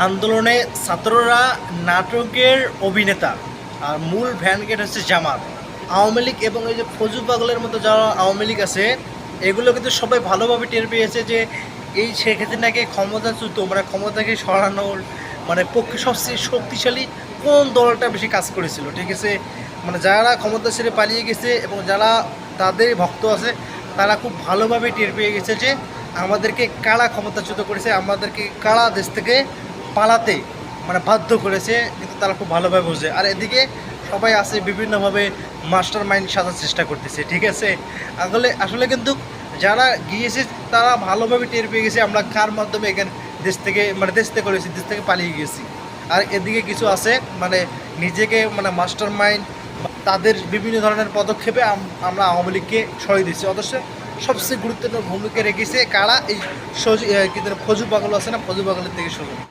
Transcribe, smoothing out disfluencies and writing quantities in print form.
আন্দোলনে ছাত্ররা নাটকের অভিনেতা আর মূল ভ্যানগেট হচ্ছে জামাত, আওয়ামী লীগ এবং এই যে ফজু পাগলের মতো যারা আওয়ামী লীগ আছে এগুলো কিন্তু সবাই ভালোভাবে টের পেয়েছে যে এই শেখ হাসিনাকে ক্ষমতাচ্যুত মানে ক্ষমতাকে সরানোর মানে পক্ষে সবচেয়ে শক্তিশালী কোন দলটা বেশি কাজ করেছিল। ঠিক আছে, মানে যারা ক্ষমতা ছেড়ে পালিয়ে গেছে এবং যারা তাদের ভক্ত আছে তারা খুব ভালোভাবে টের পেয়ে গেছে যে আমাদেরকে কারা ক্ষমতাচ্যুত করেছে, আমাদেরকে কারা দেশ থেকে পালাতে মানে বাধ্য করেছে, কিন্তু তারা খুব ভালোভাবে বোঝে। আর এদিকে সবাই আছে বিভিন্নভাবে মাস্টার মাইন্ড সাজার চেষ্টা করতেছে। ঠিক আছে, আসলে আসলে কিন্তু যারা গিয়েছে তারা ভালোভাবে টের পেয়ে গেছে আমরা কার মাধ্যমে এখানে দেশ থেকে করেছি, দেশ থেকে পালিয়ে গেছি। আর এদিকে কিছু আছে মানে নিজেকে মানে মাস্টার মাইন্ড, তাদের বিভিন্ন ধরনের পদক্ষেপে আমরা আওয়ামী লীগকে সরিয়ে দিচ্ছি। অথচ সবচেয়ে গুরুত্বপূর্ণ ভূমিকা রেখেছে কারা, এই ফজু পাগল আছে না, ফজু পাগলের থেকে শুরু।